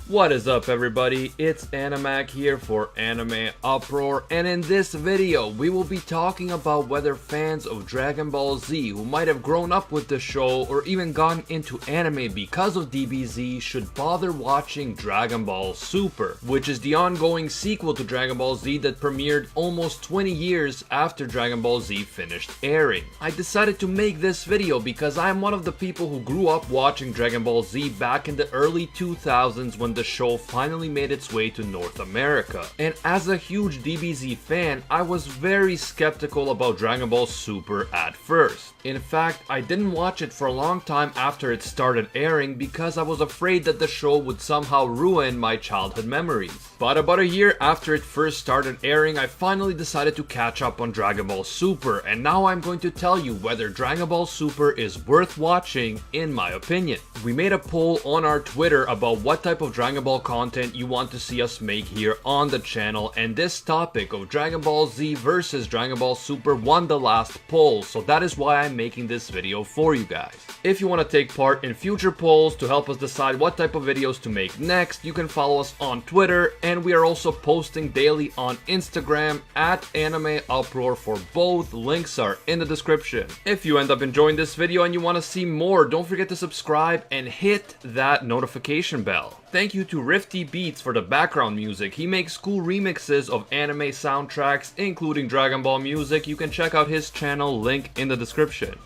What is up, everybody? It's Animac here for Anime Uproar, and in this video we will be talking about whether fans of Dragon Ball Z who might have grown up with the show or even gotten into anime because of DBZ should bother watching Dragon Ball Super, which is the ongoing sequel to Dragon Ball Z that premiered almost 20 years after Dragon Ball Z finished airing. I decided to make this video because I am one of the people who grew up watching Dragon Ball Z back in the early 2000s when the show finally made its way to North America. And as a huge DBZ fan, I was very skeptical about Dragon Ball Super at first. In fact, I didn't watch it for a long time after it started airing because I was afraid that the show would somehow ruin my childhood memories. But about a year after it first started airing, I finally decided to catch up on Dragon Ball Super, and now I'm going to tell you whether Dragon Ball Super is worth watching in my opinion. We made a poll on our Twitter about what type of Dragon Ball content you want to see us make here on the channel, and this topic of Dragon Ball Z versus Dragon Ball Super won the last poll, so that is why I'm making this video for you guys. If you want to take part in future polls to help us decide what type of videos to make next, you can follow us on Twitter, and we are also posting daily on Instagram at Anime Uproar for both. Links are in the description. If you end up enjoying this video and you want to see more, don't forget to subscribe and hit that notification bell. Thank you to Rifty Beats for the background music. He makes cool remixes of anime soundtracks, including Dragon Ball music. You can check out his channel, link in the description.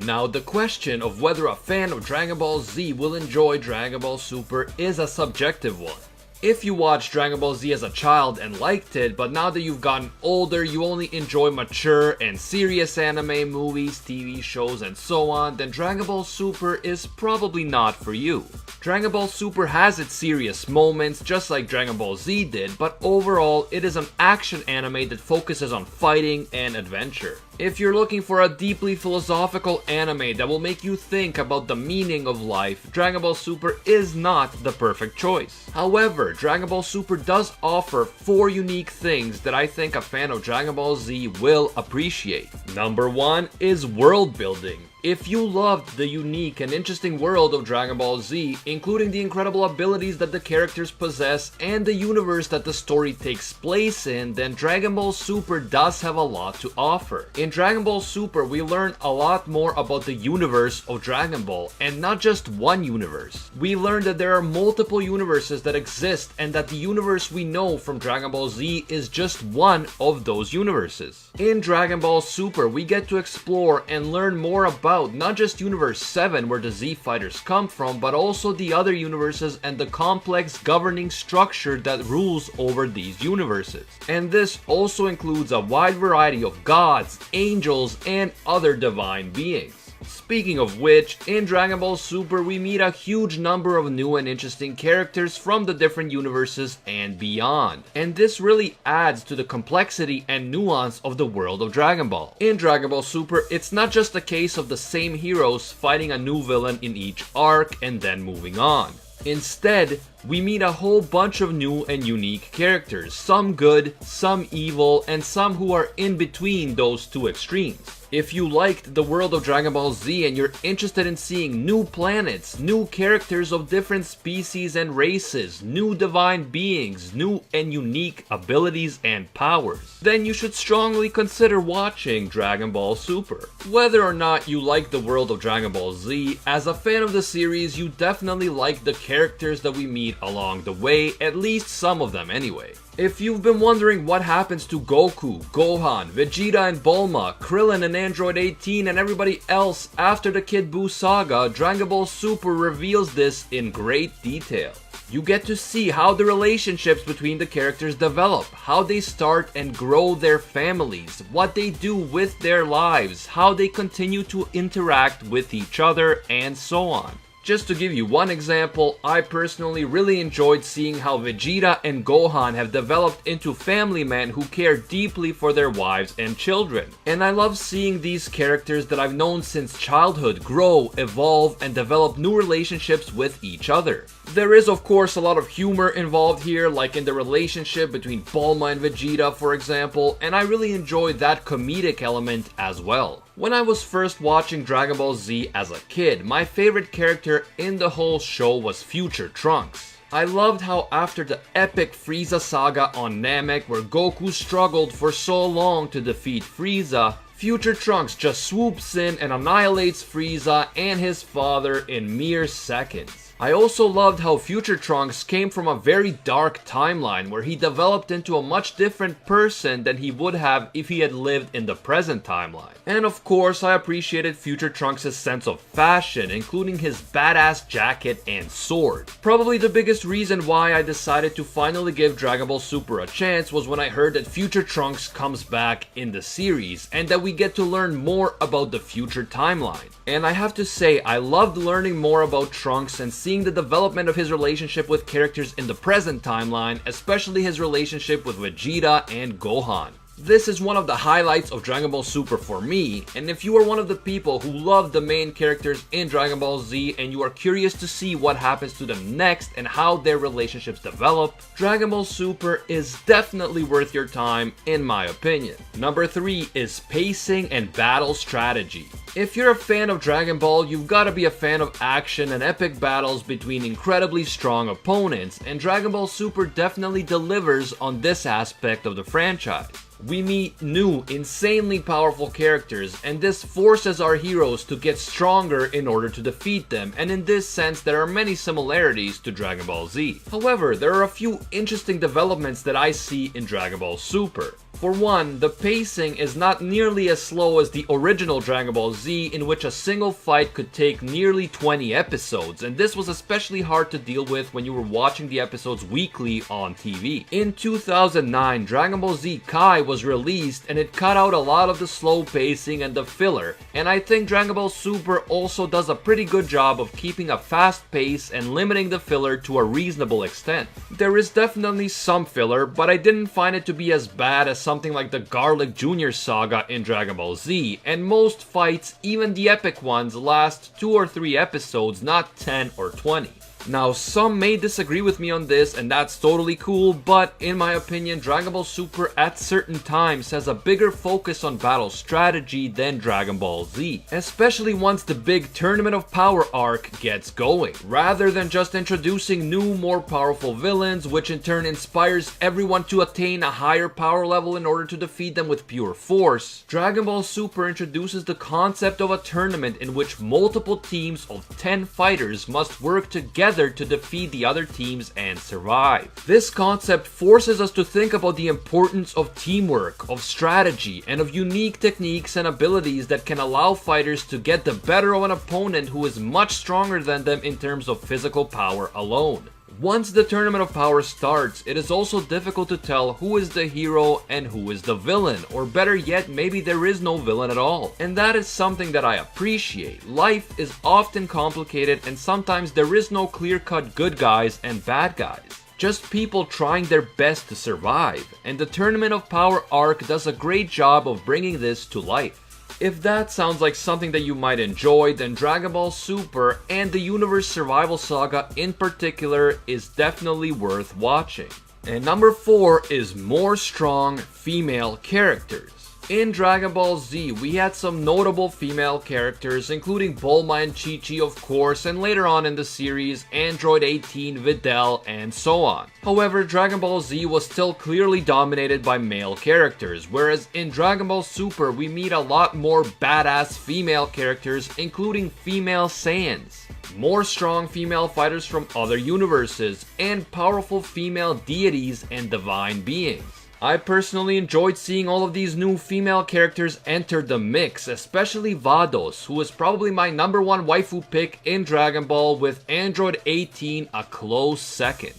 Now, the question of whether a fan of Dragon Ball Z will enjoy Dragon Ball Super is a subjective one. If you watched Dragon Ball Z as a child and liked it, but now that you've gotten older, you only enjoy mature and serious anime, movies, TV shows, and so on, then Dragon Ball Super is probably not for you. Dragon Ball Super has its serious moments, just like Dragon Ball Z did, but overall, it is an action anime that focuses on fighting and adventure. If you're looking for a deeply philosophical anime that will make you think about the meaning of life, Dragon Ball Super is not the perfect choice. However, Dragon Ball Super does offer 4 unique things that I think a fan of Dragon Ball Z will appreciate. Number 1 is world building. If you loved the unique and interesting world of Dragon Ball Z, including the incredible abilities that the characters possess and the universe that the story takes place in, then Dragon Ball Super does have a lot to offer. In Dragon Ball Super, we learn a lot more about the universe of Dragon Ball, and not just one universe. We learn that there are multiple universes that exist, and that the universe we know from Dragon Ball Z is just one of those universes. In Dragon Ball Super, we get to explore and learn more about not just Universe 7 where the Z Fighters come from, but also the other universes and the complex governing structure that rules over these universes. And this also includes a wide variety of gods, angels, and other divine beings. Speaking of which, in Dragon Ball Super we meet a huge number of new and interesting characters from the different universes and beyond. And this really adds to the complexity and nuance of the world of Dragon Ball. In Dragon Ball Super, it's not just a case of the same heroes fighting a new villain in each arc and then moving on. Instead, we meet a whole bunch of new and unique characters, some good, some evil, and some who are in between those two extremes. If you liked the world of Dragon Ball Z and you're interested in seeing new planets, new characters of different species and races, new divine beings, new and unique abilities and powers, then you should strongly consider watching Dragon Ball Super. Whether or not you like the world of Dragon Ball Z, as a fan of the series, you definitely like the characters that we meet along the way, at least some of them anyway. If you've been wondering what happens to Goku, Gohan, Vegeta and Bulma, Krillin and Android 18 and everybody else after the Kid Buu saga, Dragon Ball Super reveals this in great detail. You get to see how the relationships between the characters develop, how they start and grow their families, what they do with their lives, how they continue to interact with each other, and so on. Just to give you one example, I personally really enjoyed seeing how Vegeta and Gohan have developed into family men who care deeply for their wives and children. And I love seeing these characters that I've known since childhood grow, evolve, and develop new relationships with each other. There is of course a lot of humor involved here, like in the relationship between Bulma and Vegeta for example, and I really enjoyed that comedic element as well. When I was first watching Dragon Ball Z as a kid, my favorite character in the whole show was Future Trunks. I loved how after the epic Frieza saga on Namek, where Goku struggled for so long to defeat Frieza, Future Trunks just swoops in and annihilates Frieza and his father in mere seconds. I also loved how Future Trunks came from a very dark timeline where he developed into a much different person than he would have if he had lived in the present timeline. And of course, I appreciated Future Trunks' sense of fashion, including his badass jacket and sword. Probably the biggest reason why I decided to finally give Dragon Ball Super a chance was when I heard that Future Trunks comes back in the series and that we get to learn more about the future timeline. And I have to say, I loved learning more about Trunks and seeing the development of his relationship with characters in the present timeline, especially his relationship with Vegeta and Gohan. This is one of the highlights of Dragon Ball Super for me, and if you are one of the people who love the main characters in Dragon Ball Z and you are curious to see what happens to them next and how their relationships develop, Dragon Ball Super is definitely worth your time in my opinion. Number 3 is pacing and battle strategy. If you're a fan of Dragon Ball, you've gotta be a fan of action and epic battles between incredibly strong opponents, and Dragon Ball Super definitely delivers on this aspect of the franchise. We meet new, insanely powerful characters, and this forces our heroes to get stronger in order to defeat them, and in this sense there are many similarities to Dragon Ball Z. However, there are a few interesting developments that I see in Dragon Ball Super. For one, the pacing is not nearly as slow as the original Dragon Ball Z, in which a single fight could take nearly 20 episodes, and this was especially hard to deal with when you were watching the episodes weekly on TV. In 2009, Dragon Ball Z Kai was released, and it cut out a lot of the slow pacing and the filler, and I think Dragon Ball Super also does a pretty good job of keeping a fast pace and limiting the filler to a reasonable extent. There is definitely some filler, but I didn't find it to be as bad as something like the Garlic Jr. saga in Dragon Ball Z, and most fights, even the epic ones, last 2 or 3 episodes, not 10 or 20. Now, some may disagree with me on this, and that's totally cool, but in my opinion, Dragon Ball Super at certain times has a bigger focus on battle strategy than Dragon Ball Z, especially once the big Tournament of Power arc gets going. Rather than just introducing new, more powerful villains, which in turn inspires everyone to attain a higher power level in order to defeat them with pure force, Dragon Ball Super introduces the concept of a tournament in which multiple teams of 10 fighters must work together to defeat the other teams and survive. This concept forces us to think about the importance of teamwork, of strategy, and of unique techniques and abilities that can allow fighters to get the better of an opponent who is much stronger than them in terms of physical power alone. Once the Tournament of Power starts, it is also difficult to tell who is the hero and who is the villain, or better yet, maybe there is no villain at all. And that is something that I appreciate. Life is often complicated, and sometimes there is no clear-cut good guys and bad guys. Just people trying their best to survive, and the Tournament of Power arc does a great job of bringing this to life. If that sounds like something that you might enjoy, then Dragon Ball Super and the Universe Survival Saga in particular is definitely worth watching. And number 4 is more strong female characters. In Dragon Ball Z, we had some notable female characters, including Bulma and Chi-Chi of course, and later on in the series, Android 18, Videl, and so on. However, Dragon Ball Z was still clearly dominated by male characters, whereas in Dragon Ball Super we meet a lot more badass female characters, including female Saiyans, more strong female fighters from other universes, and powerful female deities and divine beings. I personally enjoyed seeing all of these new female characters enter the mix, especially Vados, who is probably my number 1 waifu pick in Dragon Ball, with Android 18 a close second.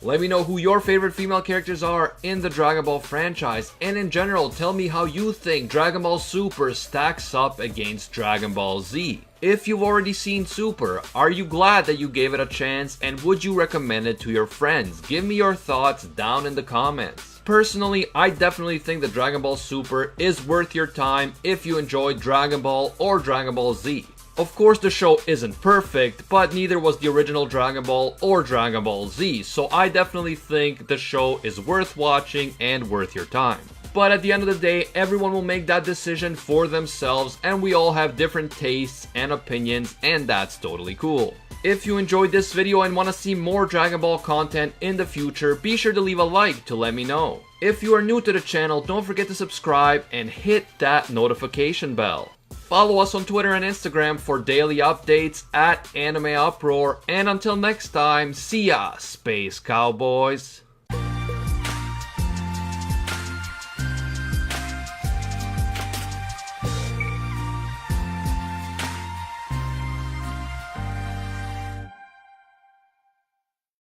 Let me know who your favorite female characters are in the Dragon Ball franchise, and in general tell me how you think Dragon Ball Super stacks up against Dragon Ball Z. If you've already seen Super, are you glad that you gave it a chance, and would you recommend it to your friends? Give me your thoughts down in the comments. Personally, I definitely think that Dragon Ball Super is worth your time if you enjoyed Dragon Ball or Dragon Ball Z. Of course, the show isn't perfect, but neither was the original Dragon Ball or Dragon Ball Z, so I definitely think the show is worth watching and worth your time. but at the end of the day, everyone will make that decision for themselves, and we all have different tastes and opinions, and that's totally cool. If you enjoyed this video and want to see more Dragon Ball content in the future, be sure to leave a like to let me know. If you are new to the channel, don't forget to subscribe and hit that notification bell. Follow us on Twitter and Instagram for daily updates at Anime Uproar, and until next time, see ya, Space Cowboys!